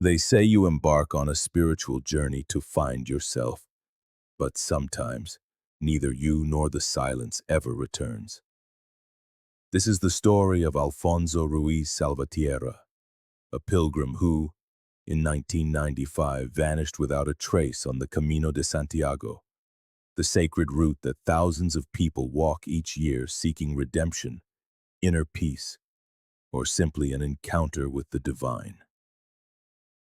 They say you embark on a spiritual journey to find yourself, but sometimes neither you nor the silence ever returns. This is the story of Alfonso Ruiz Salvatierra, a pilgrim who, in 1995, vanished without a trace on the Camino de Santiago, the sacred route that thousands of people walk each year seeking redemption, inner peace, or simply an encounter with the divine.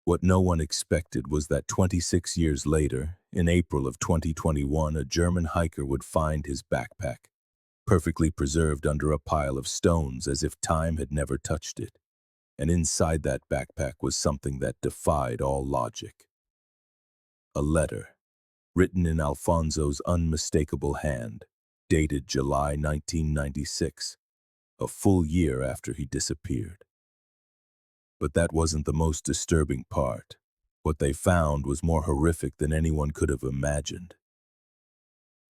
What no one expected was that 26 years later, in April of 2021, a German hiker would find his backpack, perfectly preserved under a pile of stones as if time had never touched it. And inside that backpack was something that defied all logic. A letter, written in Alfonso's unmistakable hand, dated July 1996, a full year after he disappeared. But that wasn't the most disturbing part. What they found was more horrific than anyone could have imagined.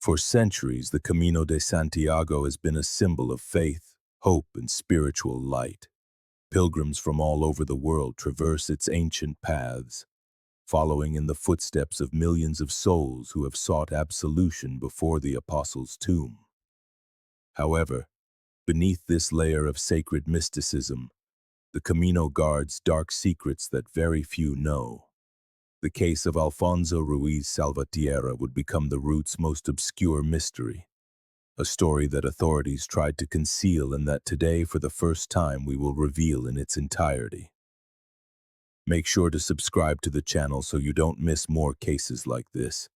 For centuries, the Camino de Santiago has been a symbol of faith, hope, and spiritual light. Pilgrims from all over the world traverse its ancient paths, following in the footsteps of millions of souls who have sought absolution before the Apostles' tomb. However, beneath this layer of sacred mysticism, the Camino guards dark secrets that very few know. The case of Alfonso Ruiz Salvatierra would become the route's most obscure mystery, a story that authorities tried to conceal and that today, for the first time, we will reveal in its entirety. Make sure to subscribe to the channel so you don't miss more cases like this,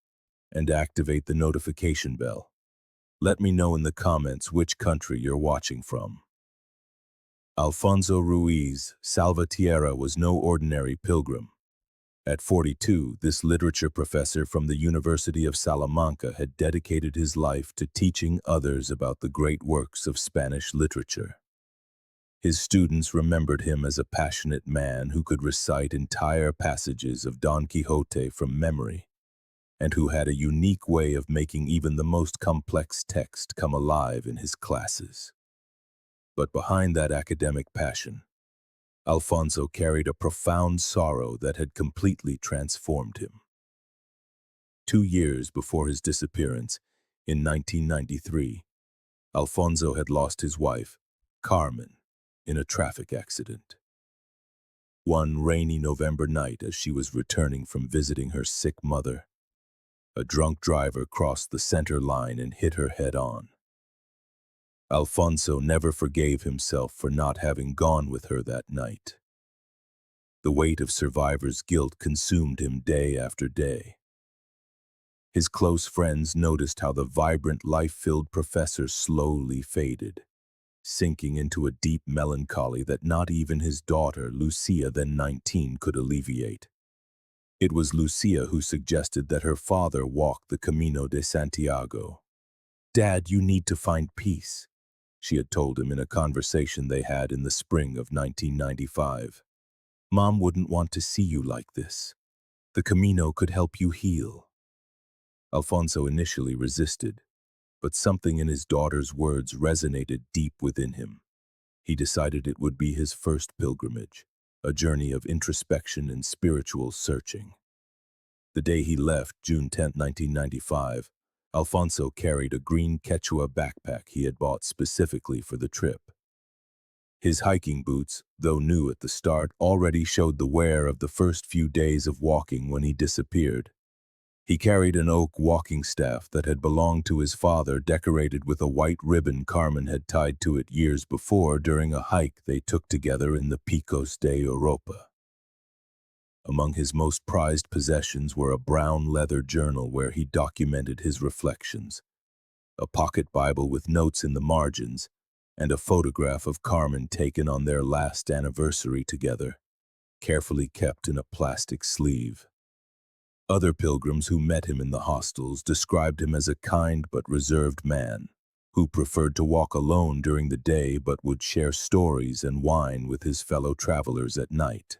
and activate the notification bell. Let me know in the comments which country you're watching from. Alfonso Ruiz Salvatierra was no ordinary pilgrim. At 42, this literature professor from the University of Salamanca had dedicated his life to teaching others about the great works of Spanish literature. His students remembered him as a passionate man who could recite entire passages of Don Quixote from memory, and who had a unique way of making even the most complex text come alive in his classes. But behind that academic passion, Alfonso carried a profound sorrow that had completely transformed him. 2 years before his disappearance, in 1993, Alfonso had lost his wife, Carmen, in a traffic accident. One rainy November night, as she was returning from visiting her sick mother, a drunk driver crossed the center line and hit her head-on. Alfonso never forgave himself for not having gone with her that night. The weight of survivor's guilt consumed him day after day. His close friends noticed how the vibrant, life-filled professor slowly faded, sinking into a deep melancholy that not even his daughter, Lucía, then 19, could alleviate. It was Lucía who suggested that her father walk the Camino de Santiago. "Dad, you need to find peace," she had told him in a conversation they had in the spring of 1995. "Mom wouldn't want to see you like this. The Camino could help you heal." Alfonso initially resisted, but something in his daughter's words resonated deep within him. He decided it would be his first pilgrimage, a journey of introspection and spiritual searching. The day he left, June 10, 1995, Alfonso carried a green Quechua backpack he had bought specifically for the trip. His hiking boots, though new at the start, already showed the wear of the first few days of walking when he disappeared. He carried an oak walking staff that had belonged to his father, decorated with a white ribbon Carmen had tied to it years before during a hike they took together in the Picos de Europa. Among his most prized possessions were a brown leather journal where he documented his reflections, a pocket Bible with notes in the margins, and a photograph of Carmen taken on their last anniversary together, carefully kept in a plastic sleeve. Other pilgrims who met him in the hostels described him as a kind but reserved man, who preferred to walk alone during the day but would share stories and wine with his fellow travelers at night.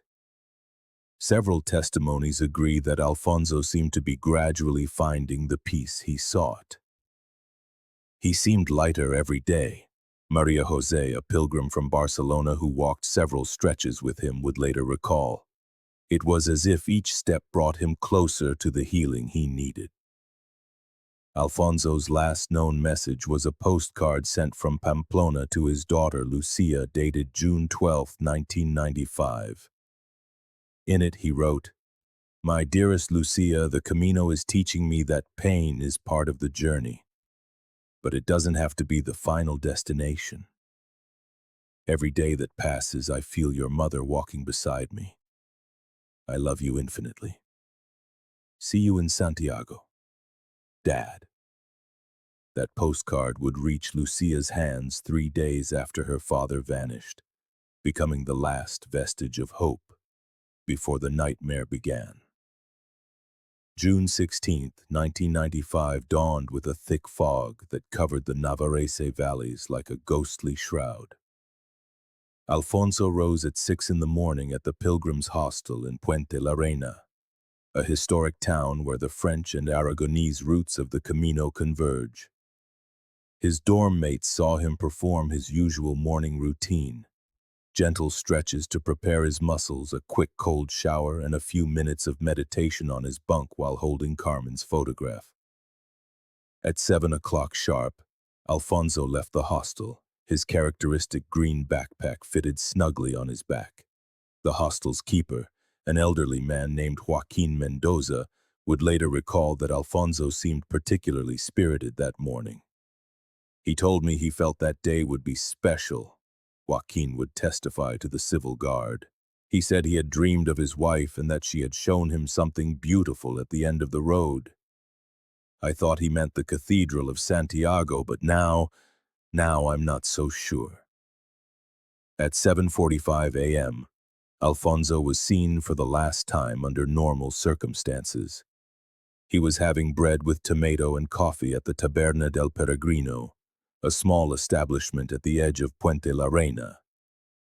Several testimonies agree that Alfonso seemed to be gradually finding the peace he sought. He seemed lighter every day. Maria Jose, a pilgrim from Barcelona who walked several stretches with him, would later recall. It was as if each step brought him closer to the healing he needed. Alfonso's last known message was a postcard sent from Pamplona to his daughter Lucía, dated June 12, 1995. In it he wrote, "My dearest Lucía, the Camino is teaching me that pain is part of the journey, but it doesn't have to be the final destination. Every day that passes, I feel your mother walking beside me. I love you infinitely. See you in Santiago. Dad." That postcard would reach Lucia's hands 3 days after her father vanished, becoming the last vestige of hope before the nightmare began. June 16, 1995 dawned with a thick fog that covered the Navarrese valleys like a ghostly shroud. Alfonso rose at 6 in the morning at the Pilgrims' Hostel in Puente la Reina, a historic town where the French and Aragonese routes of the Camino converge. His dorm mates saw him perform his usual morning routine: gentle stretches to prepare his muscles, a quick cold shower, and a few minutes of meditation on his bunk while holding Carmen's photograph. At 7 o'clock sharp, Alfonso left the hostel, his characteristic green backpack fitted snugly on his back. The hostel's keeper, an elderly man named Joaquin Mendoza, would later recall that Alfonso seemed particularly spirited that morning. "He told me he felt that day would be special," Joaquin would testify to the civil guard. "He said he had dreamed of his wife and that she had shown him something beautiful at the end of the road. I thought he meant the Cathedral of Santiago, but now I'm not so sure." At 7:45 a.m., Alfonso was seen for the last time under normal circumstances. He was having bread with tomato and coffee at the Taberna del Peregrino, a small establishment at the edge of Puente la Reina.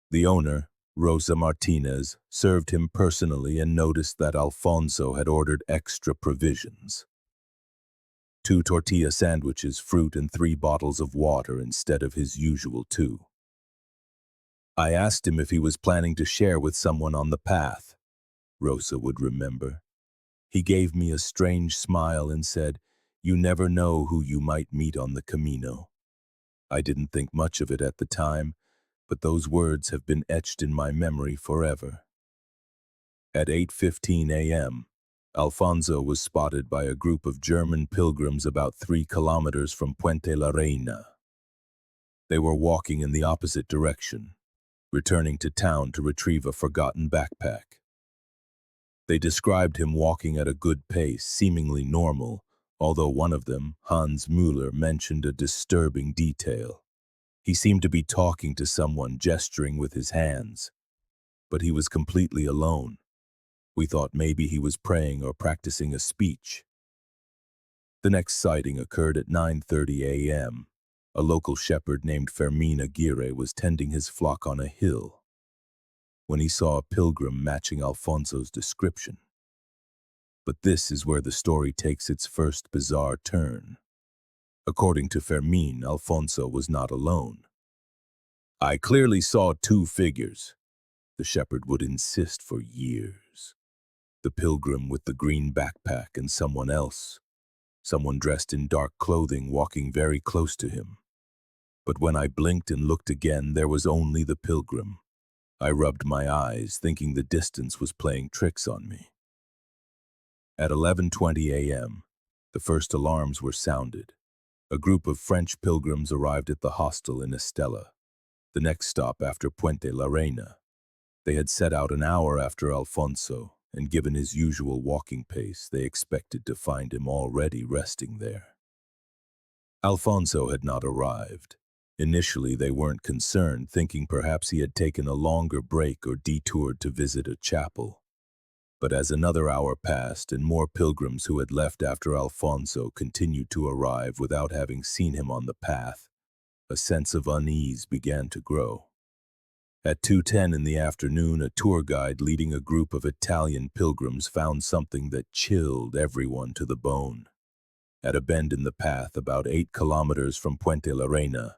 The owner, Rosa Martinez, served him personally and noticed that Alfonso had ordered extra provisions: 2 tortilla sandwiches, fruit, and 3 bottles of water instead of his usual 2. "I asked him if he was planning to share with someone on the path," Rosa would remember. "He gave me a strange smile and said, 'You never know who you might meet on the Camino.' I didn't think much of it at the time, but those words have been etched in my memory forever." At 8:15 a.m., Alfonso was spotted by a group of German pilgrims about 3 kilometers from Puente la Reina. They were walking in the opposite direction, returning to town to retrieve a forgotten backpack. They described him walking at a good pace, seemingly normal, although one of them, Hans Müller, mentioned a disturbing detail. He seemed to be talking to someone, gesturing with his hands, but he was completely alone. We thought maybe he was praying or practicing a speech. The next sighting occurred at 9:30 a.m. A local shepherd named Fermin Aguirre was tending his flock on a hill when he saw a pilgrim matching Alfonso's description. But this is where the story takes its first bizarre turn. According to Fermin, Alfonso was not alone. "I clearly saw 2 figures," the shepherd would insist for years. "The pilgrim with the green backpack and someone else, someone dressed in dark clothing walking very close to him. But when I blinked and looked again, there was only the pilgrim. I rubbed my eyes, thinking the distance was playing tricks on me." At 11:20 a.m., the first alarms were sounded. A group of French pilgrims arrived at the hostel in Estella, the next stop after Puente la Reina. They had set out an hour after Alfonso, and given his usual walking pace, they expected to find him already resting there. Alfonso had not arrived. Initially, they weren't concerned, thinking perhaps he had taken a longer break or detoured to visit a chapel. But as another hour passed and more pilgrims who had left after Alfonso continued to arrive without having seen him on the path, a sense of unease began to grow. At 2:10 in the afternoon, a tour guide leading a group of Italian pilgrims found something that chilled everyone to the bone. At a bend in the path about 8 kilometers from Puente la Reina,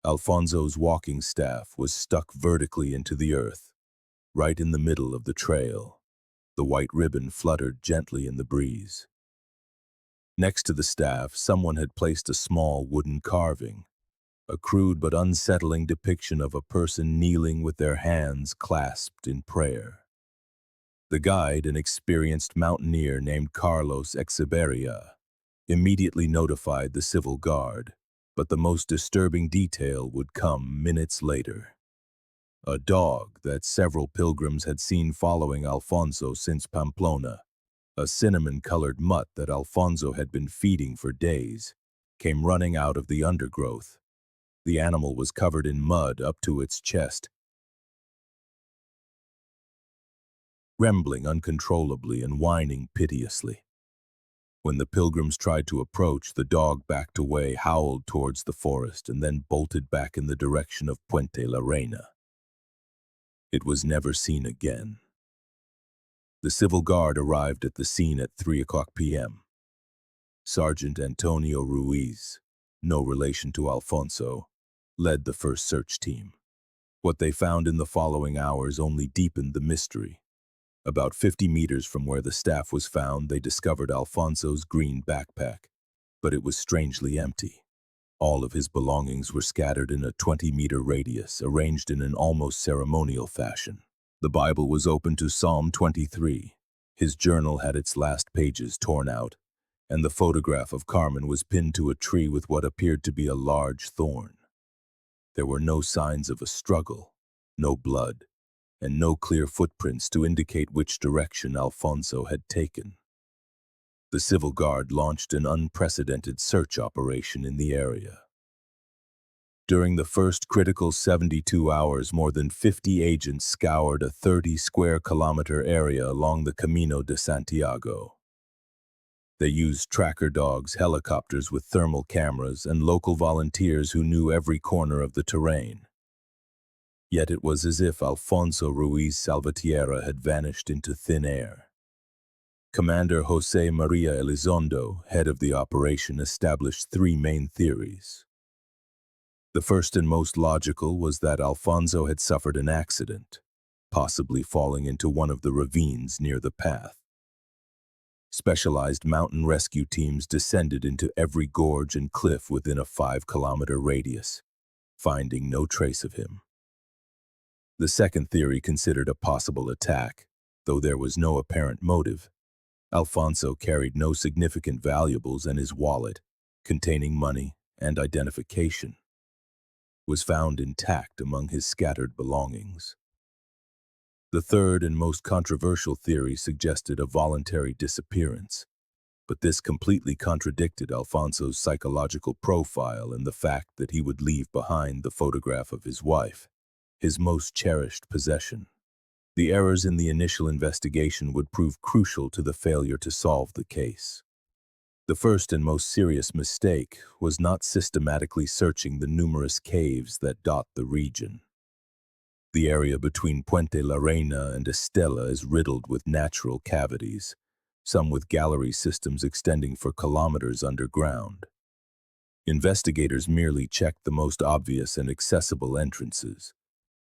Alfonso's walking staff was stuck vertically into the earth, right in the middle of the trail. The white ribbon fluttered gently in the breeze. Next to the staff, someone had placed a small wooden carving, a crude but unsettling depiction of a person kneeling with their hands clasped in prayer. The guide, an experienced mountaineer named Carlos Echeverria, immediately notified the civil guard, but the most disturbing detail would come minutes later. A dog that several pilgrims had seen following Alfonso since Pamplona, a cinnamon-colored mutt that Alfonso had been feeding for days, came running out of the undergrowth. The animal was covered in mud up to its chest, rambling uncontrollably and whining piteously. When the pilgrims tried to approach, the dog backed away, howled towards the forest, and then bolted back in the direction of Puente la Reina. It was never seen again. The civil guard arrived at the scene at 3:00 p.m. Sergeant Antonio Ruiz, no relation to Alfonso, led the first search team. What they found in the following hours only deepened the mystery. About 50 meters from where the staff was found, they discovered Alfonso's green backpack, but it was strangely empty. All of his belongings were scattered in a 20-meter radius, arranged in an almost ceremonial fashion. The Bible was open to Psalm 23. His journal had its last pages torn out, and the photograph of Carmen was pinned to a tree with what appeared to be a large thorn. There were no signs of a struggle, no blood, and no clear footprints to indicate which direction Alfonso had taken. The civil guard launched an unprecedented search operation in the area. During the first critical 72 hours, more than 50 agents scoured a 30-square-kilometer area along the Camino de Santiago. They used tracker dogs, helicopters with thermal cameras, and local volunteers who knew every corner of the terrain. Yet it was as if Alfonso Ruiz Salvatierra had vanished into thin air. Commander José María Elizondo, head of the operation, established three main theories. The first and most logical was that Alfonso had suffered an accident, possibly falling into one of the ravines near the path. Specialized mountain rescue teams descended into every gorge and cliff within a 5-kilometer radius, finding no trace of him. The second theory considered a possible attack, though there was no apparent motive. Alfonso carried no significant valuables, and his wallet, containing money and identification, was found intact among his scattered belongings. The third and most controversial theory suggested a voluntary disappearance, but this completely contradicted Alfonso's psychological profile and the fact that he would leave behind the photograph of his wife, his most cherished possession. The errors in the initial investigation would prove crucial to the failure to solve the case. The first and most serious mistake was not systematically searching the numerous caves that dot the region. The area between Puente la Reina and Estella is riddled with natural cavities, some with gallery systems extending for kilometers underground. Investigators merely checked the most obvious and accessible entrances,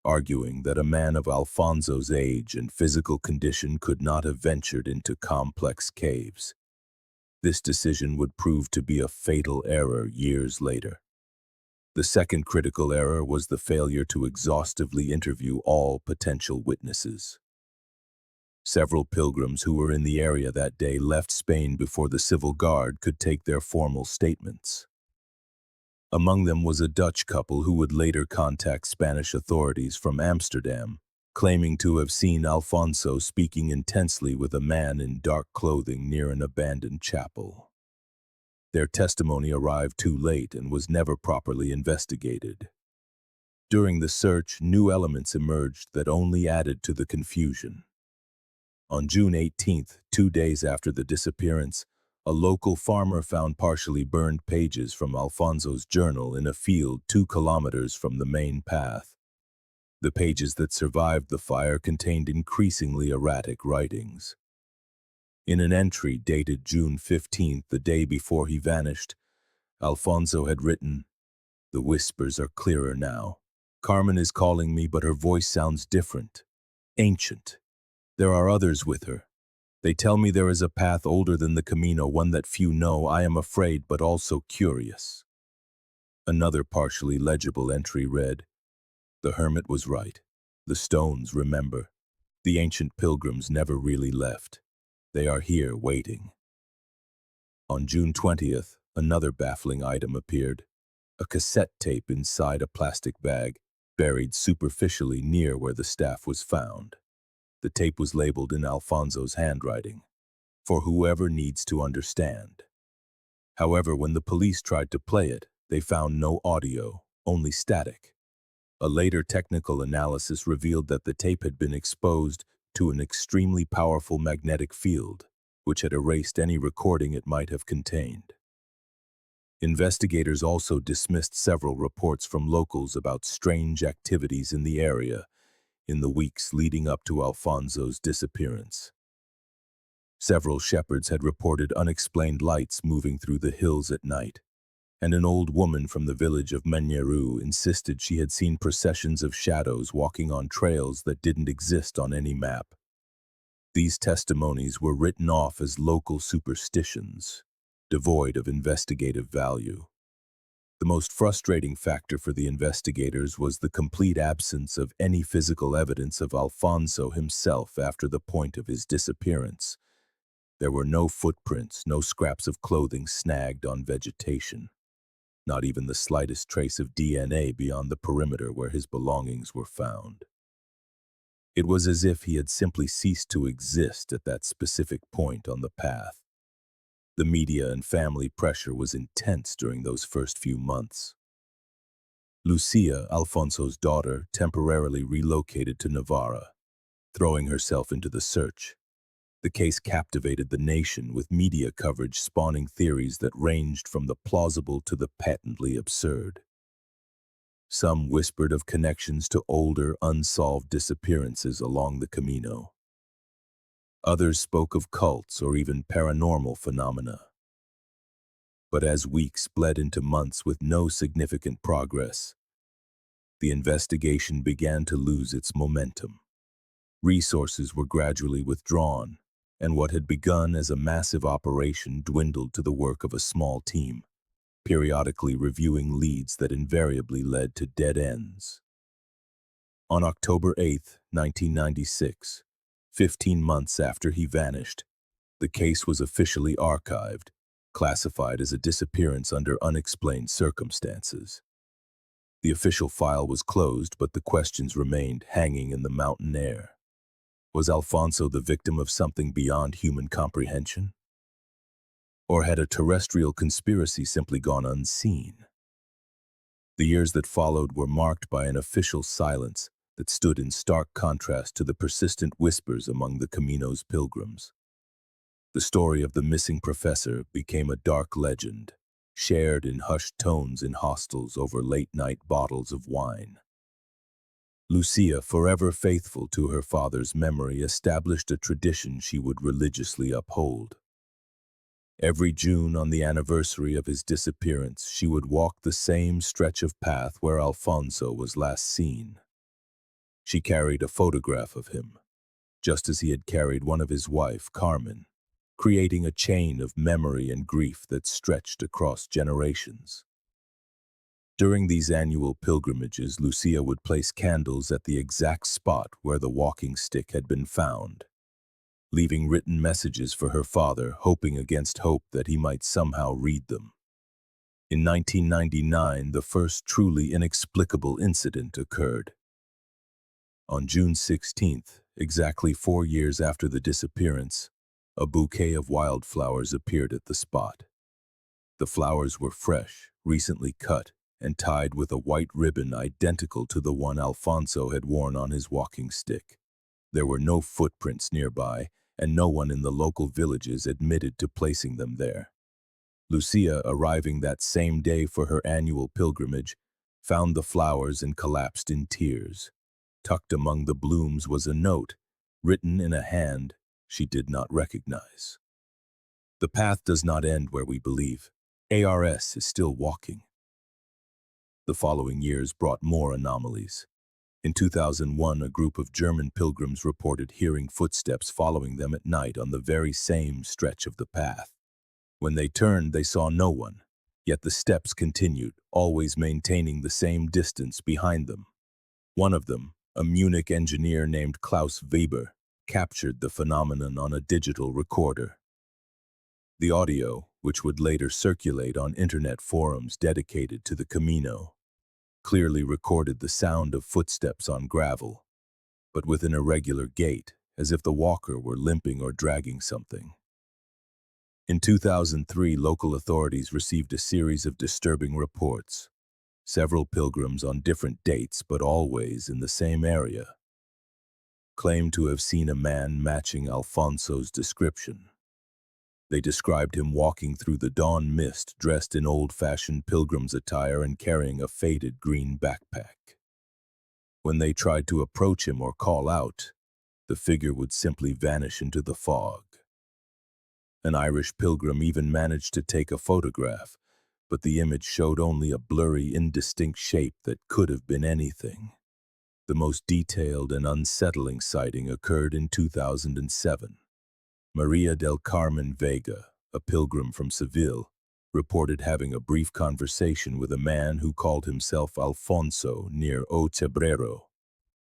arguing that a man of Alfonso's age and physical condition could not have ventured into complex caves. This decision would prove to be a fatal error years later. The second critical error was the failure to exhaustively interview all potential witnesses. Several pilgrims who were in the area that day left Spain before the civil guard could take their formal statements. Among them was a Dutch couple who would later contact Spanish authorities from Amsterdam, claiming to have seen Alfonso speaking intensely with a man in dark clothing near an abandoned chapel. Their testimony arrived too late and was never properly investigated. During the search, new elements emerged that only added to the confusion. On June 18th, 2 days after the disappearance, a local farmer found partially burned pages from Alfonso's journal in a field 2 kilometers from the main path. The pages that survived the fire contained increasingly erratic writings. In an entry dated June 15th, the day before he vanished, Alfonso had written, "The whispers are clearer now. Carmen is calling me, but her voice sounds different, ancient. There are others with her, They tell me there is a path older than the Camino, one that few know. I am afraid, but also curious. Another partially legible entry read, "The hermit was right. The stones remember. The ancient pilgrims never really left. They are here waiting." On June 20th, another baffling item appeared. A cassette tape inside a plastic bag, buried superficially near where the staff was found. The tape was labeled in Alfonso's handwriting, "For whoever needs to understand." However, when the police tried to play it, they found no audio, only static. A later technical analysis revealed that the tape had been exposed to an extremely powerful magnetic field, which had erased any recording it might have contained. Investigators also dismissed several reports from locals about strange activities in the area in the weeks leading up to Alfonso's disappearance. Several shepherds had reported unexplained lights moving through the hills at night, and an old woman from the village of Menyeru insisted she had seen processions of shadows walking on trails that didn't exist on any map. These testimonies were written off as local superstitions, devoid of investigative value. The most frustrating factor for the investigators was the complete absence of any physical evidence of Alfonso himself after the point of his disappearance. There were no footprints, no scraps of clothing snagged on vegetation, not even the slightest trace of DNA beyond the perimeter where his belongings were found. It was as if he had simply ceased to exist at that specific point on the path. The media and family pressure was intense during those first few months. Lucía, Alfonso's daughter, temporarily relocated to Navarra, throwing herself into the search. The case captivated the nation, with media coverage spawning theories that ranged from the plausible to the patently absurd. Some whispered of connections to older, unsolved disappearances along the Camino. Others spoke of cults or even paranormal phenomena. But as weeks bled into months with no significant progress, the investigation began to lose its momentum. Resources were gradually withdrawn, and what had begun as a massive operation dwindled to the work of a small team, periodically reviewing leads that invariably led to dead ends. On October 8, 1996, 15 months after he vanished, the case was officially archived, classified as a disappearance under unexplained circumstances. The official file was closed, but the questions remained hanging in the mountain air. Was Alfonso the victim of something beyond human comprehension? Or had a terrestrial conspiracy simply gone unseen? The years that followed were marked by an official silence that stood in stark contrast to the persistent whispers among the Camino's pilgrims. The story of the missing professor became a dark legend, shared in hushed tones in hostels over late-night bottles of wine. Lucía, forever faithful to her father's memory, established a tradition she would religiously uphold. Every June, on the anniversary of his disappearance, she would walk the same stretch of path where Alfonso was last seen. She carried a photograph of him, just as he had carried one of his wife, Carmen, creating a chain of memory and grief that stretched across generations. During these annual pilgrimages, Lucía would place candles at the exact spot where the walking stick had been found, leaving written messages for her father, hoping against hope that he might somehow read them. In 1999, the first truly inexplicable incident occurred. On June 16th, exactly 4 years after the disappearance, a bouquet of wildflowers appeared at the spot. The flowers were fresh, recently cut, and tied with a white ribbon identical to the one Alfonso had worn on his walking stick. There were no footprints nearby, and no one in the local villages admitted to placing them there. Lucía, arriving that same day for her annual pilgrimage, found the flowers and collapsed in tears. Tucked among the blooms was a note, written in a hand she did not recognize. "The path does not end where we believe. ARS is still walking." The following years brought more anomalies. In 2001, a group of German pilgrims reported hearing footsteps following them at night on the very same stretch of the path. When they turned, they saw no one, yet the steps continued, always maintaining the same distance behind them. One of them, a Munich engineer named Klaus Weber, captured the phenomenon on a digital recorder. The audio, which would later circulate on internet forums dedicated to the Camino, clearly recorded the sound of footsteps on gravel, but with an irregular gait, as if the walker were limping or dragging something. In 2003, local authorities received a series of disturbing reports. Several pilgrims on different dates, but always in the same area, claimed to have seen a man matching Alfonso's description. They described him walking through the dawn mist, dressed in old-fashioned pilgrim's attire and carrying a faded green backpack. When they tried to approach him or call out, the figure would simply vanish into the fog. An Irish pilgrim even managed to take a photograph, but the image showed only a blurry, indistinct shape that could have been anything. The most detailed and unsettling sighting occurred in 2007. Maria del Carmen Vega, a pilgrim from Seville, reported having a brief conversation with a man who called himself Alfonso near Otebrero,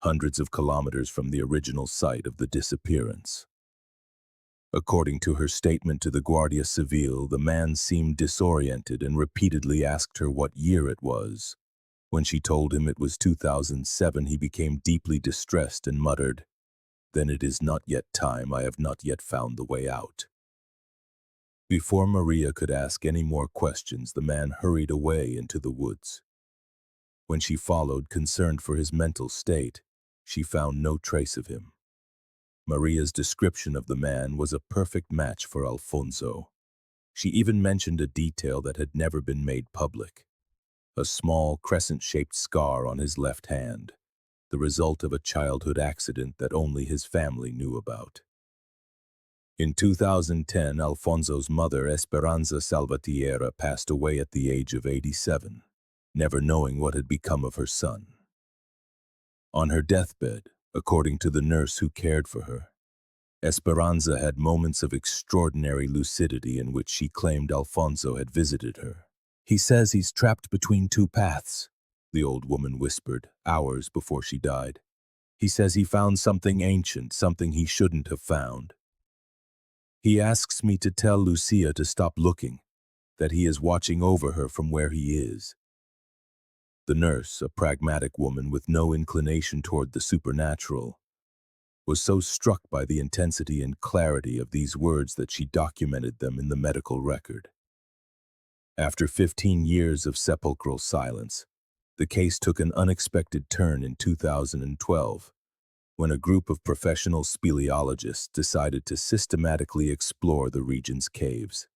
hundreds of kilometers from the original site of the disappearance. According to her statement to the Guardia Civil, the man seemed disoriented and repeatedly asked her what year it was. When she told him it was 2007, he became deeply distressed and muttered, "Then it is not yet time, I have not yet found the way out." Before Maria could ask any more questions, the man hurried away into the woods. When she followed, concerned for his mental state, she found no trace of him. Maria's description of the man was a perfect match for Alfonso. She even mentioned a detail that had never been made public: a small crescent-shaped scar on his left hand, the result of a childhood accident that only his family knew about. In 2010, Alfonso's mother, Esperanza Salvatierra, passed away at the age of 87, never knowing what had become of her son. On her deathbed, according to the nurse who cared for her, Esperanza had moments of extraordinary lucidity in which she claimed Alfonso had visited her. "He says he's trapped between two paths," the old woman whispered, hours before she died. "He says he found something ancient, something he shouldn't have found. He asks me to tell Lucía to stop looking, that he is watching over her from where he is." The nurse, a pragmatic woman with no inclination toward the supernatural, was so struck by the intensity and clarity of these words that she documented them in the medical record. After 15 years of sepulchral silence, the case took an unexpected turn in 2012, when a group of professional speleologists decided to systematically explore the region's caves.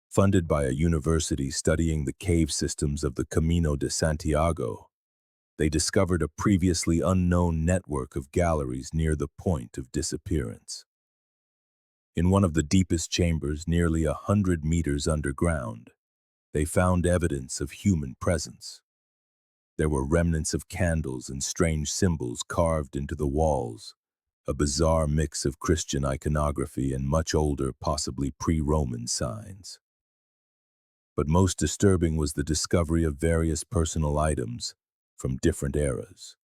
Funded by a university studying the cave systems of the Camino de Santiago, they discovered a previously unknown network of galleries near the point of disappearance. In one of the deepest chambers, nearly 100 meters underground, they found evidence of human presence. There were remnants of candles and strange symbols carved into the walls, a bizarre mix of Christian iconography and much older, possibly pre-Roman signs. But most disturbing was the discovery of various personal items from different eras: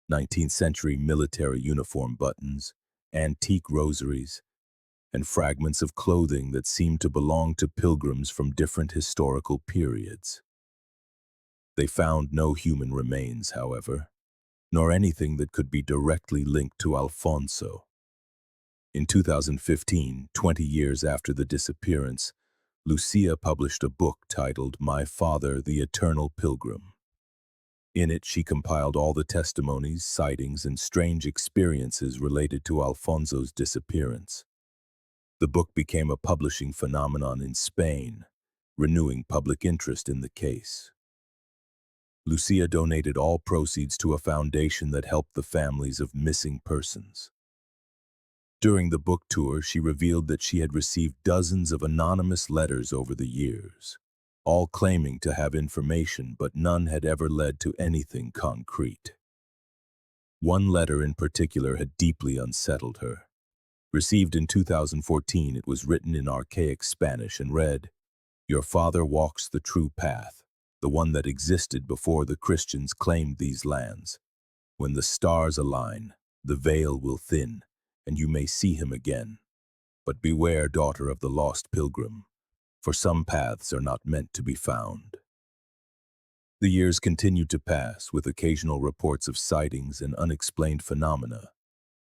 19th century military uniform buttons, antique rosaries, and fragments of clothing that seemed to belong to pilgrims from different historical periods. They found no human remains, however, nor anything that could be directly linked to Alfonso. In 2015, 20 years after the disappearance, Lucía published a book titled My Father, the Eternal Pilgrim. In it, she compiled all the testimonies, sightings, and strange experiences related to Alfonso's disappearance. The book became a publishing phenomenon in Spain, renewing public interest in the case. Lucía donated all proceeds to a foundation that helped the families of missing persons. During the book tour, she revealed that she had received dozens of anonymous letters over the years, all claiming to have information, but none had ever led to anything concrete. One letter in particular had deeply unsettled her. Received in 2014, it was written in archaic Spanish and read, "Your father walks the true path, the one that existed before the Christians claimed these lands. When the stars align, the veil will thin, and you may see him again. But beware, daughter of the lost pilgrim, for some paths are not meant to be found." The years continued to pass, with occasional reports of sightings and unexplained phenomena,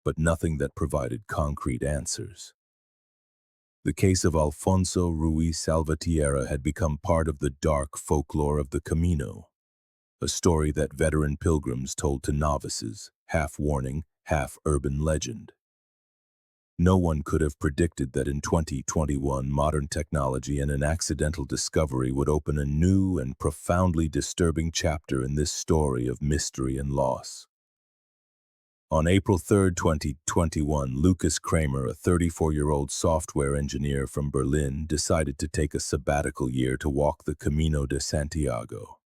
but nothing that provided concrete answers. The case of Alfonso Ruiz Salvatierra had become part of the dark folklore of the Camino, a story that veteran pilgrims told to novices, half warning, half urban legend. No one could have predicted that in 2021, modern technology and an accidental discovery would open a new and profoundly disturbing chapter in this story of mystery and loss. On April 3, 2021, Lucas Kramer, a 34-year-old software engineer from Berlin, decided to take a sabbatical year to walk the Camino de Santiago.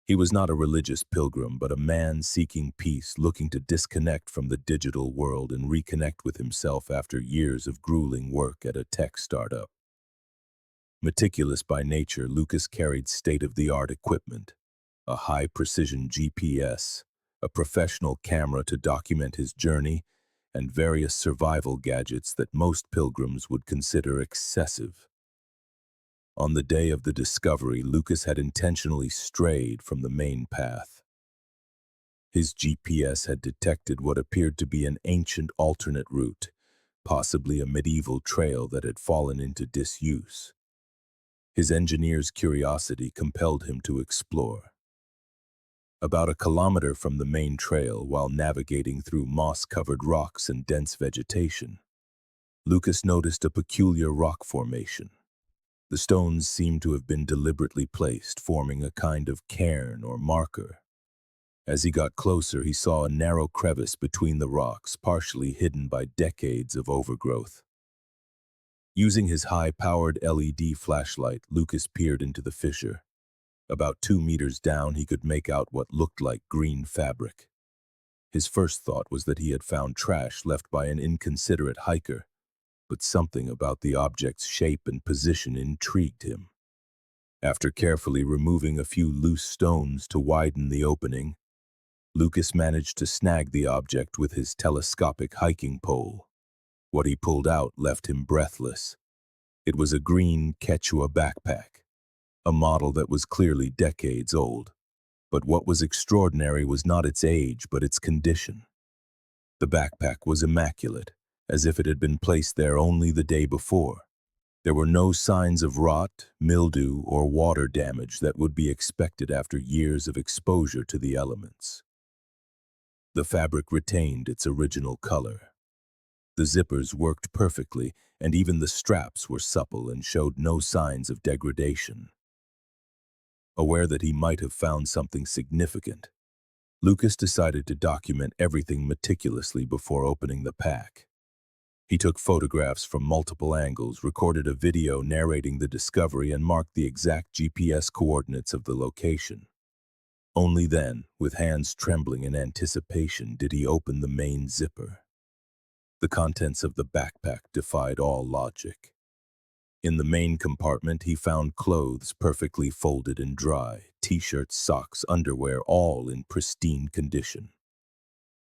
He was not a religious pilgrim, but a man seeking peace, looking to disconnect from the digital world and reconnect with himself after years of grueling work at a tech startup. Meticulous by nature, Lucas carried state-of-the-art equipment, a high-precision GPS, a professional camera to document his journey, and various survival gadgets that most pilgrims would consider excessive. On the day of the discovery, Lucas had intentionally strayed from the main path. His GPS had detected what appeared to be an ancient alternate route, possibly a medieval trail that had fallen into disuse. His engineer's curiosity compelled him to explore. About a kilometer from the main trail, while navigating through moss-covered rocks and dense vegetation, Lucas noticed a peculiar rock formation. The stones seemed to have been deliberately placed, forming a kind of cairn or marker. As he got closer, he saw a narrow crevice between the rocks, partially hidden by decades of overgrowth. Using his high-powered LED flashlight, Lucas peered into the fissure. About 2 meters down, he could make out what looked like green fabric. His first thought was that he had found trash left by an inconsiderate hiker, but something about the object's shape and position intrigued him. After carefully removing a few loose stones to widen the opening, Lucas managed to snag the object with his telescopic hiking pole. What he pulled out left him breathless. It was a green Quechua backpack, a model that was clearly decades old. But what was extraordinary was not its age, but its condition. The backpack was immaculate, as if it had been placed there only the day before. There were no signs of rot, mildew, or water damage that would be expected after years of exposure to the elements. The fabric retained its original color. The zippers worked perfectly, and even the straps were supple and showed no signs of degradation. Aware that he might have found something significant, Lucas decided to document everything meticulously before opening the pack. He took photographs from multiple angles, recorded a video narrating the discovery, and marked the exact GPS coordinates of the location. Only then, with hands trembling in anticipation, did he open the main zipper. The contents of the backpack defied all logic. In the main compartment, he found clothes perfectly folded and dry, t-shirts, socks, underwear, all in pristine condition.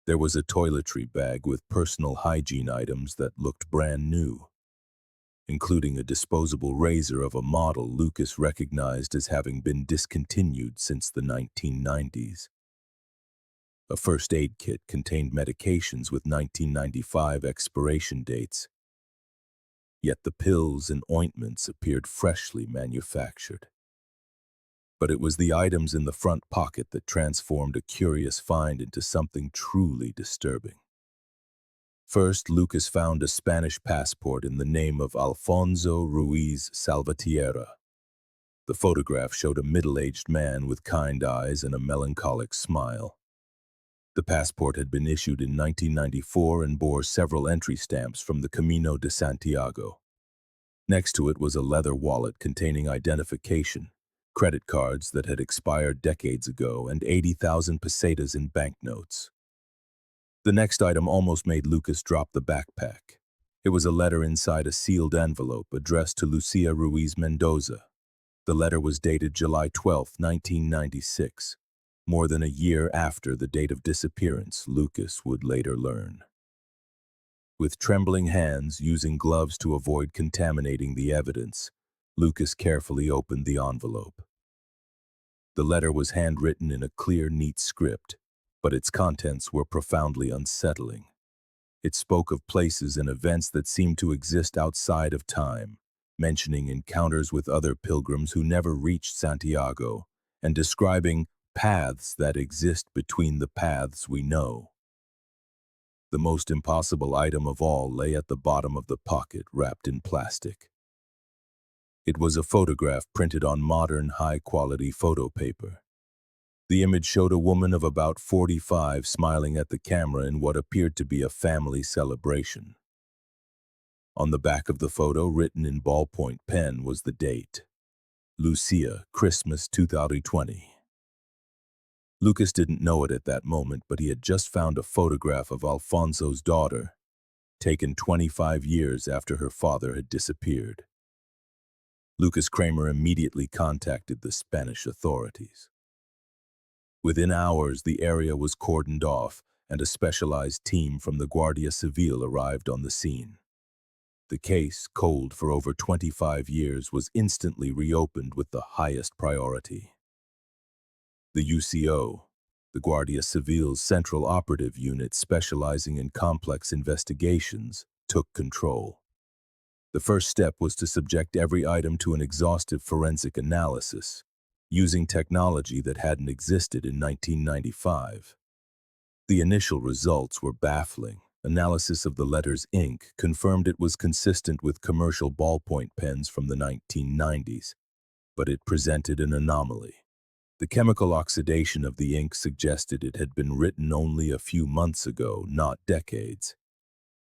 There was a toiletry bag with personal hygiene items that looked brand new, including a disposable razor of a model Lucas recognized as having been discontinued since the 1990s. A first aid kit contained medications with 1995 expiration dates, yet the pills and ointments appeared freshly manufactured. But it was the items in the front pocket that transformed a curious find into something truly disturbing. First, Lucas found a Spanish passport in the name of Alfonso Ruiz Salvatierra. The photograph showed a middle-aged man with kind eyes and a melancholic smile. The passport had been issued in 1994 and bore several entry stamps from the Camino de Santiago. Next to it was a leather wallet containing identification, credit cards that had expired decades ago, and 80,000 pesetas in banknotes. The next item almost made Lucas drop the backpack. It was a letter inside a sealed envelope addressed to Lucía Ruiz Mendoza. The letter was dated July 12, 1996, more than a year after the date of disappearance, Lucas would later learn. With trembling hands, using gloves to avoid contaminating the evidence, Lucas carefully opened the envelope. The letter was handwritten in a clear, neat script, but its contents were profoundly unsettling. It spoke of places and events that seemed to exist outside of time, mentioning encounters with other pilgrims who never reached Santiago, and describing paths that exist between the paths we know. The most impossible item of all lay at the bottom of the pocket, wrapped in plastic. It was a photograph printed on modern, high-quality photo paper. The image showed a woman of about 45 smiling at the camera in what appeared to be a family celebration. On the back of the photo, written in ballpoint pen, was the date: Lucía, Christmas 2020. Lucas didn't know it at that moment, but he had just found a photograph of Alfonso's daughter, taken 25 years after her father had disappeared. Lucas Kramer immediately contacted the Spanish authorities. Within hours, the area was cordoned off, and a specialized team from the Guardia Civil arrived on the scene. The case, cold for over 25 years, was instantly reopened with the highest priority. The UCO, the Guardia Civil's central operative unit specializing in complex investigations, took control. The first step was to subject every item to an exhaustive forensic analysis, using technology that hadn't existed in 1995. The initial results were baffling. Analysis of the letter's ink confirmed it was consistent with commercial ballpoint pens from the 1990s, but it presented an anomaly. The chemical oxidation of the ink suggested it had been written only a few months ago, not decades.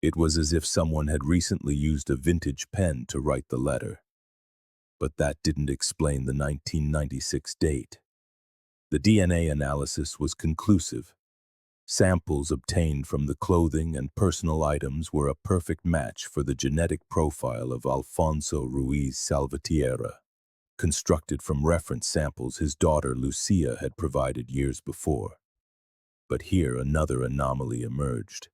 It was as if someone had recently used a vintage pen to write the letter. But that didn't explain the 1996 date. The DNA analysis was conclusive. Samples obtained from the clothing and personal items were a perfect match for the genetic profile of Alfonso Ruiz Salvatierra, constructed from reference samples his daughter Lucía had provided years before. But here another anomaly emerged.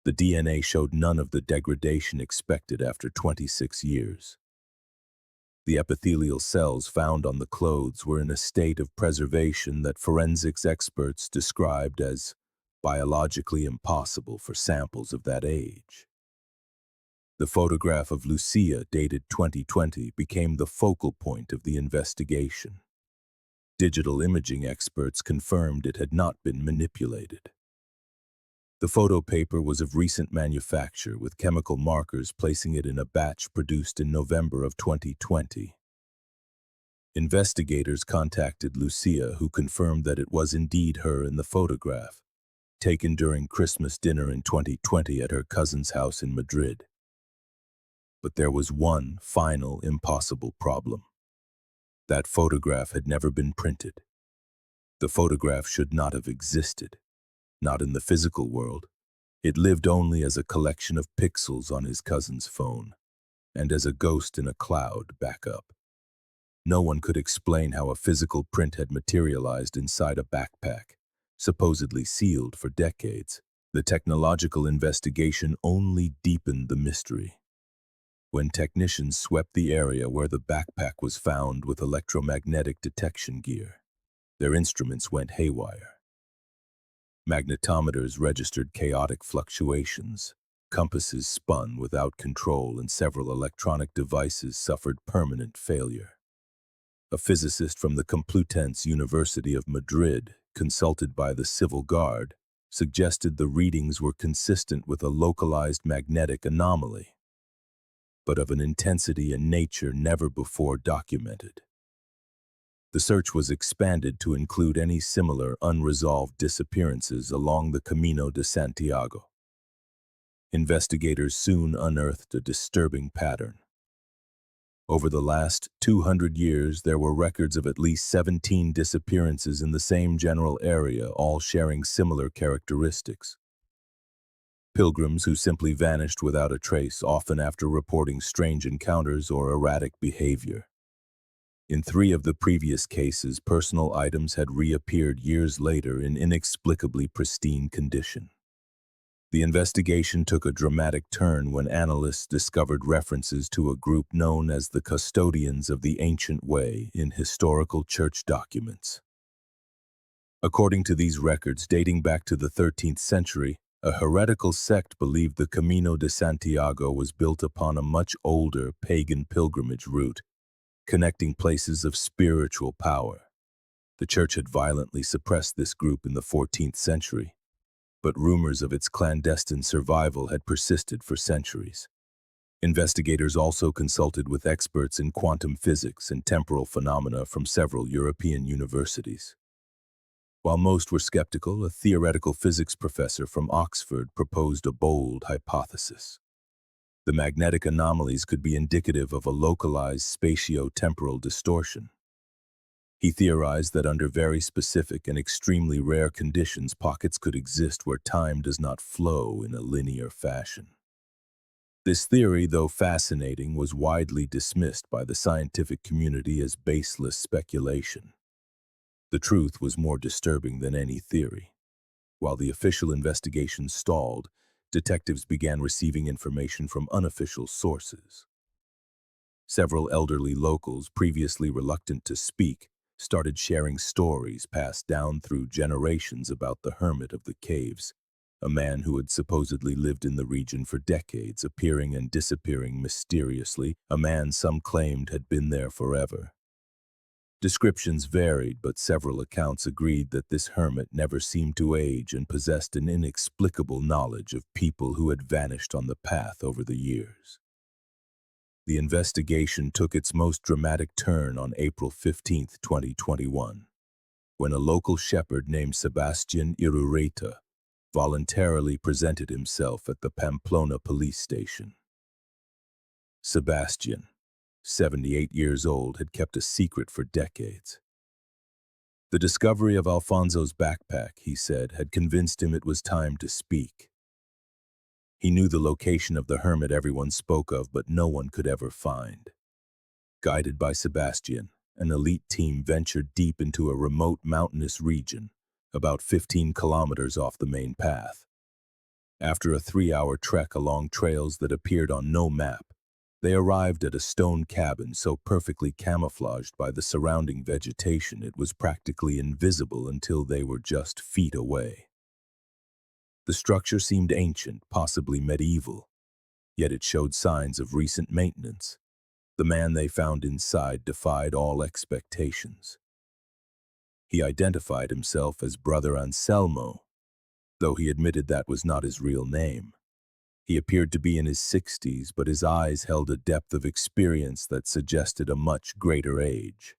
The DNA showed none of the degradation expected after 26 years. The epithelial cells found on the clothes were in a state of preservation that forensics experts described as biologically impossible for samples of that age. The photograph of Lucía, dated 2020, became the focal point of the investigation. Digital imaging experts confirmed it had not been manipulated. The photo paper was of recent manufacture, with chemical markers placing it in a batch produced in November of 2020. Investigators contacted Lucía, who confirmed that it was indeed her in the photograph, taken during Christmas dinner in 2020 at her cousin's house in Madrid. But there was one final impossible problem. That photograph had never been printed. The photograph should not have existed. Not in the physical world. It lived only as a collection of pixels on his cousin's phone, and as a ghost in a cloud backup. No one could explain how a physical print had materialized inside a backpack, supposedly sealed for decades. The technological investigation only deepened the mystery. When technicians swept the area where the backpack was found with electromagnetic detection gear, their instruments went haywire. Magnetometers registered chaotic fluctuations, compasses spun without control, and several electronic devices suffered permanent failure. A physicist from the Complutense University of Madrid, consulted by the Civil Guard, suggested the readings were consistent with a localized magnetic anomaly, but of an intensity and nature never before documented. The search was expanded to include any similar unresolved disappearances along the Camino de Santiago. Investigators soon unearthed a disturbing pattern. Over the last 200 years, there were records of at least 17 disappearances in the same general area, all sharing similar characteristics. Pilgrims who simply vanished without a trace, often after reporting strange encounters or erratic behavior. In 3 of the previous cases, personal items had reappeared years later in inexplicably pristine condition. The investigation took a dramatic turn when analysts discovered references to a group known as the Custodians of the Ancient Way in historical church documents. According to these records dating back to the 13th century, a heretical sect believed the Camino de Santiago was built upon a much older pagan pilgrimage route, connecting places of spiritual power. The church had violently suppressed this group in the 14th century, but rumors of its clandestine survival had persisted for centuries. Investigators also consulted with experts in quantum physics and temporal phenomena from several European universities. While most were skeptical, a theoretical physics professor from Oxford proposed a bold hypothesis. The magnetic anomalies could be indicative of a localized spatio-temporal distortion. He theorized that under very specific and extremely rare conditions, pockets could exist where time does not flow in a linear fashion. This theory, though fascinating, was widely dismissed by the scientific community as baseless speculation. The truth was more disturbing than any theory. While the official investigation stalled, detectives began receiving information from unofficial sources. Several elderly locals, previously reluctant to speak, started sharing stories passed down through generations about the hermit of the caves, a man who had supposedly lived in the region for decades, appearing and disappearing mysteriously, a man some claimed had been there forever. Descriptions varied, but several accounts agreed that this hermit never seemed to age and possessed an inexplicable knowledge of people who had vanished on the path over the years. The investigation took its most dramatic turn on April 15, 2021, when a local shepherd named Sebastian Irureta voluntarily presented himself at the Pamplona police station. Sebastian, 78 years old, had kept a secret for decades. The discovery of Alfonso's backpack, he said, had convinced him it was time to speak. He knew the location of the hermit everyone spoke of, but no one could ever find. Guided by Sebastian, an elite team ventured deep into a remote mountainous region, about 15 kilometers off the main path. After a 3-hour trek along trails that appeared on no map, they arrived at a stone cabin so perfectly camouflaged by the surrounding vegetation it was practically invisible until they were just feet away. The structure seemed ancient, possibly medieval, yet it showed signs of recent maintenance. The man they found inside defied all expectations. He identified himself as Brother Anselmo, though he admitted that was not his real name. He appeared to be in his 60s, but his eyes held a depth of experience that suggested a much greater age.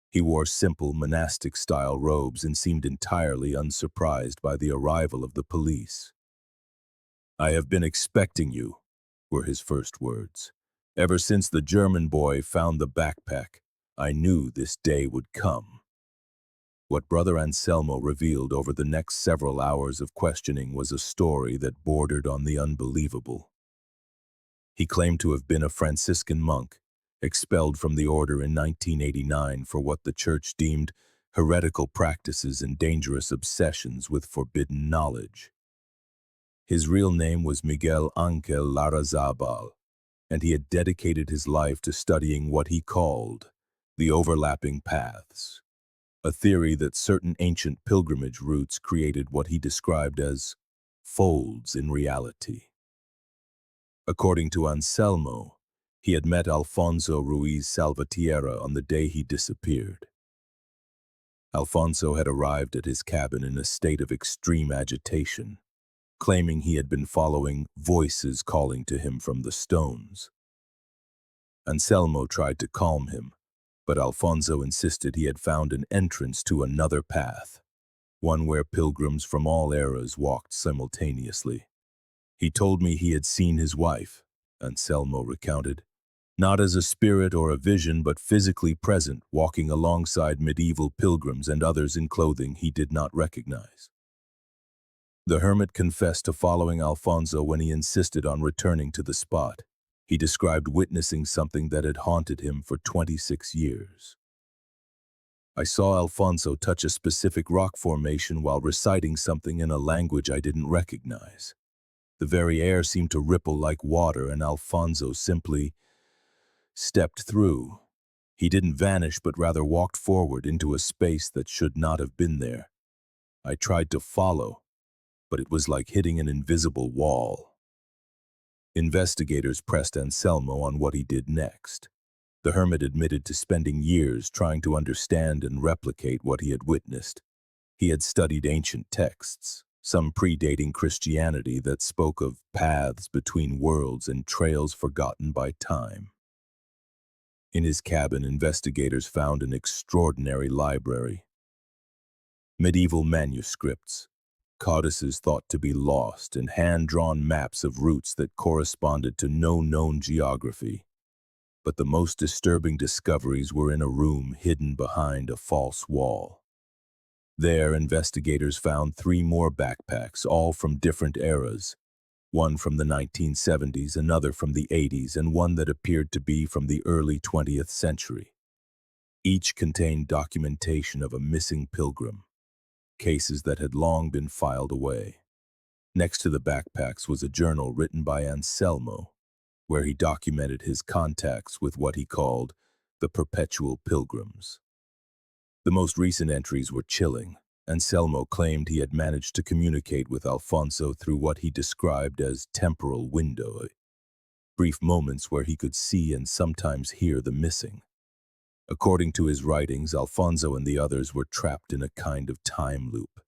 He wore simple monastic-style robes and seemed entirely unsurprised by the arrival of the police. "I have been expecting you," were his first words. "Ever since the German boy found the backpack, I knew this day would come." What Brother Anselmo revealed over the next several hours of questioning was a story that bordered on the unbelievable. He claimed to have been a Franciscan monk, expelled from the order in 1989 for what the church deemed heretical practices and dangerous obsessions with forbidden knowledge. His real name was Miguel Ángel Larrazabal, and he had dedicated his life to studying what he called the overlapping paths, a theory that certain ancient pilgrimage routes created what he described as folds in reality. According to Anselmo, he had met Alfonso Ruiz Salvatierra on the day he disappeared. Alfonso had arrived at his cabin in a state of extreme agitation, claiming he had been following voices calling to him from the stones. Anselmo tried to calm him, but Alfonso insisted he had found an entrance to another path, one where pilgrims from all eras walked simultaneously. "He told me he had seen his wife," Anselmo recounted. not as a spirit or a vision, but physically present, walking alongside medieval pilgrims and others in clothing he did not recognize. The hermit confessed to following Alfonso when he insisted on returning to the spot. He described witnessing something that had haunted him for 26 years. I saw Alfonso touch a specific rock formation while reciting something in a language I didn't recognize. The very air seemed to ripple like water, and Alfonso simply stepped through. He didn't vanish, but rather walked forward into a space that should not have been there. I tried to follow, but it was like hitting an invisible wall. Investigators pressed Anselmo on what he did next. The hermit admitted to spending years trying to understand and replicate what he had witnessed. He had studied ancient texts, some predating Christianity, that spoke of paths between worlds and trails forgotten by time. In his cabin, investigators found an extraordinary library. Medieval manuscripts, codices thought to be lost, and hand-drawn maps of routes that corresponded to no known geography. But the most disturbing discoveries were in a room hidden behind a false wall. There, investigators found 3 more backpacks, all from different eras. One from the 1970s, another from the 80s, and one that appeared to be from the early 20th century. Each contained documentation of a missing pilgrim, cases that had long been filed away. Next to the backpacks was a journal written by Anselmo, where he documented his contacts with what he called the perpetual pilgrims. The most recent entries were chilling. Anselmo claimed he had managed to communicate with Alfonso through what he described as temporal window, brief moments where he could see and sometimes hear the missing. According to his writings, Alfonso and the others were trapped in a kind of time loop,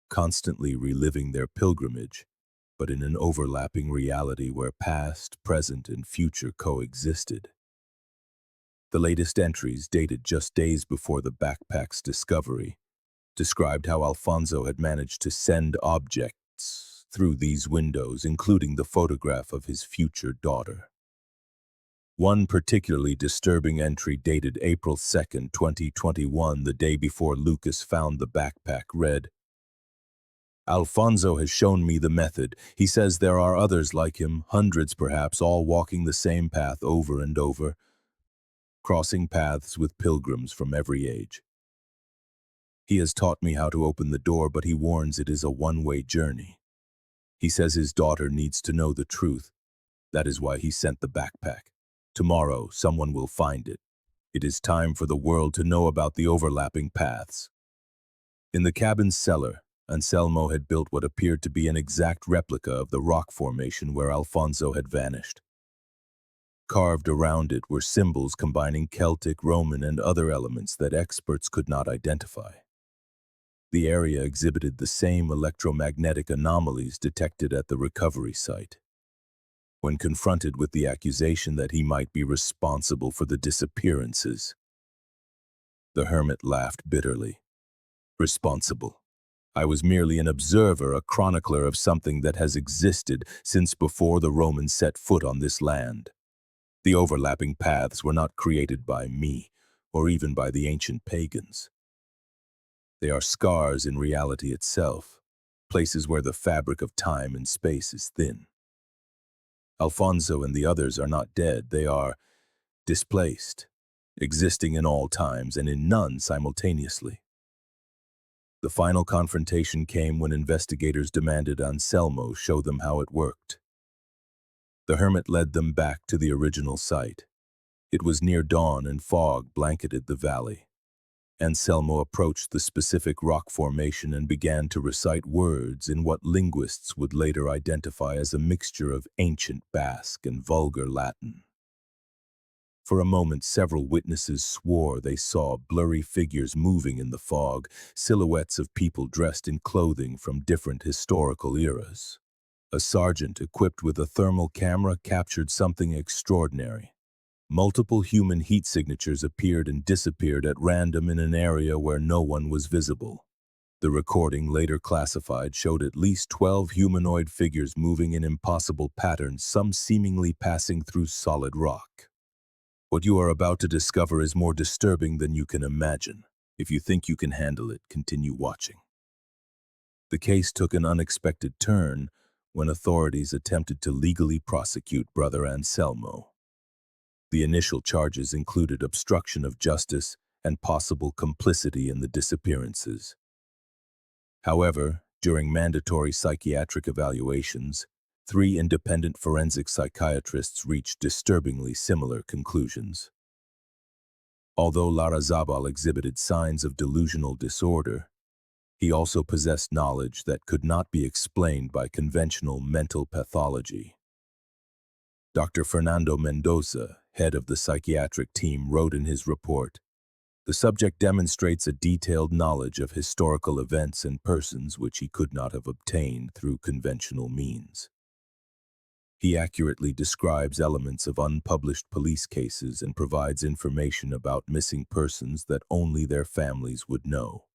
constantly reliving their pilgrimage, but in an overlapping reality where past, present, and future coexisted. The latest entries, dated just days before the backpack's discovery, described how Alfonso had managed to send objects through these windows, including the photograph of his future daughter. One particularly disturbing entry, dated April 2nd, 2021, the day before Lucas found the backpack, read, "Alfonso has shown me the method. He says there are others like him, hundreds perhaps, all walking the same path over and over, crossing paths with pilgrims from every age. He has taught me how to open the door, but he warns it is a one-way journey. He says his daughter needs to know the truth. That is why he sent the backpack. Tomorrow, someone will find it. It is time for the world to know about the overlapping paths." In the cabin's cellar, Anselmo had built what appeared to be an exact replica of the rock formation where Alfonso had vanished. Carved around it were symbols combining Celtic, Roman, and other elements that experts could not identify. The area exhibited the same electromagnetic anomalies detected at the recovery site. When confronted with the accusation that he might be responsible for the disappearances, the hermit laughed bitterly. "Responsible? I was merely an observer, a chronicler of something that has existed since before the Romans set foot on this land. The overlapping paths were not created by me, or even by the ancient pagans. They are scars in reality itself, places where the fabric of time and space is thin. Alfonso and the others are not dead, they are displaced, existing in all times and in none simultaneously." The final confrontation came when investigators demanded Anselmo show them how it worked. The hermit led them back to the original site. It was near dawn and fog blanketed the valley. Anselmo approached the specific rock formation and began to recite words in what linguists would later identify as a mixture of ancient Basque and vulgar Latin. For a moment, several witnesses swore they saw blurry figures moving in the fog, silhouettes of people dressed in clothing from different historical eras. A sergeant equipped with a thermal camera captured something extraordinary. Multiple human heat signatures appeared and disappeared at random in an area where no one was visible. The recording, later classified, showed at least 12 humanoid figures moving in impossible patterns, some seemingly passing through solid rock. What you are about to discover is more disturbing than you can imagine. If you think you can handle it, continue watching. The case took an unexpected turn when authorities attempted to legally prosecute Brother Anselmo. The initial charges included obstruction of justice and possible complicity in the disappearances. However, during mandatory psychiatric evaluations, 3 independent forensic psychiatrists reached disturbingly similar conclusions. Although Larrazabal exhibited signs of delusional disorder, he also possessed knowledge that could not be explained by conventional mental pathology. Dr. Fernando Mendoza, head of the psychiatric team, wrote in his report, "The subject demonstrates a detailed knowledge of historical events and persons which he could not have obtained through conventional means. He accurately describes elements of unpublished police cases and provides information about missing persons that only their families would know.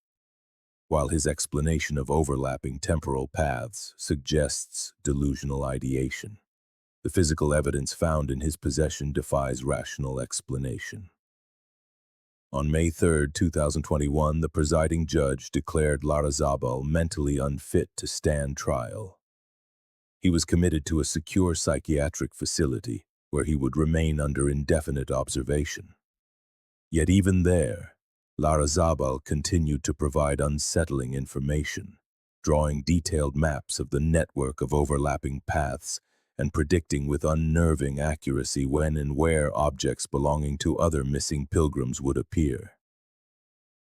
While his explanation of overlapping temporal paths suggests delusional ideation, the physical evidence found in his possession defies rational explanation." On May 3, 2021, the presiding judge declared Larrazabal mentally unfit to stand trial. He was committed to a secure psychiatric facility where he would remain under indefinite observation. Yet even there, Larrazabal continued to provide unsettling information, drawing detailed maps of the network of overlapping paths and predicting with unnerving accuracy when and where objects belonging to other missing pilgrims would appear.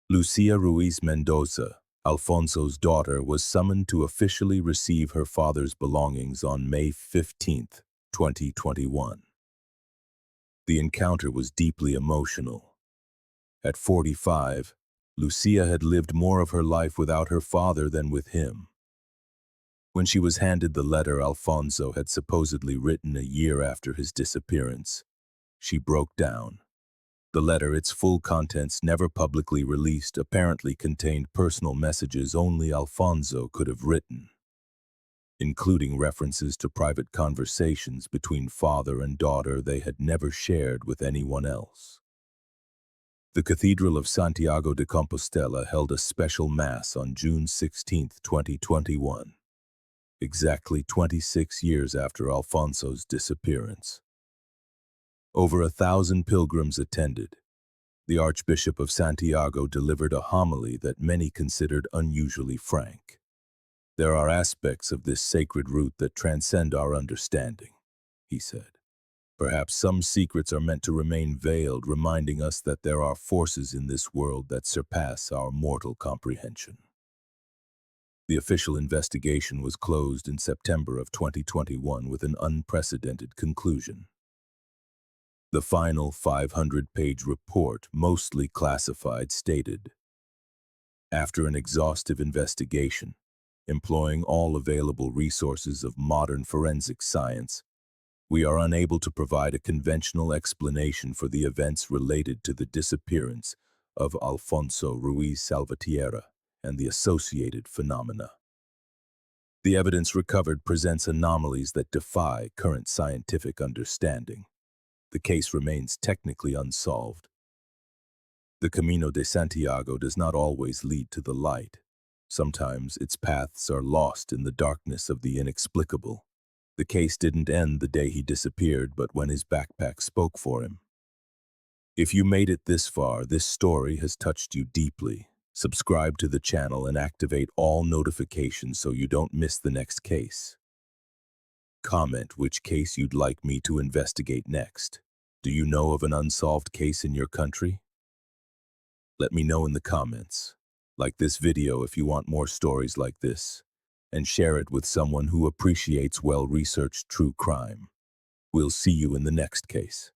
Lucía Ruiz Mendoza, Alfonso's daughter, was summoned to officially receive her father's belongings on May 15, 2021. The encounter was deeply emotional. At 45, Lucía had lived more of her life without her father than with him. When she was handed the letter Alfonso had supposedly written a year after his disappearance, she broke down. The letter, its full contents never publicly released, apparently contained personal messages only Alfonso could have written, including references to private conversations between father and daughter they had never shared with anyone else. The Cathedral of Santiago de Compostela held a special Mass on June 16, 2021, exactly 26 years after Alfonso's disappearance. Over 1,000 pilgrims attended. The Archbishop of Santiago delivered a homily that many considered unusually frank. "There are aspects of this sacred route that transcend our understanding," he said. "Perhaps some secrets are meant to remain veiled, reminding us that there are forces in this world that surpass our mortal comprehension." The official investigation was closed in September of 2021 with an unprecedented conclusion. The final 500-page report, mostly classified, stated, "After an exhaustive investigation, employing all available resources of modern forensic science, we are unable to provide a conventional explanation for the events related to the disappearance of Alfonso Ruiz Salvatierra and the associated phenomena. The evidence recovered presents anomalies that defy current scientific understanding. The case remains technically unsolved. The Camino de Santiago does not always lead to the light. Sometimes its paths are lost in the darkness of the inexplicable. The case didn't end the day he disappeared, but when his backpack spoke for him. If you made it this far, this story has touched you deeply. Subscribe to the channel and activate all notifications so you don't miss the next case. Comment which case you'd like me to investigate next. Do you know of an unsolved case in your country? Let me know in the comments. Like this video if you want more stories like this, and share it with someone who appreciates well-researched true crime. We'll see you in the next case.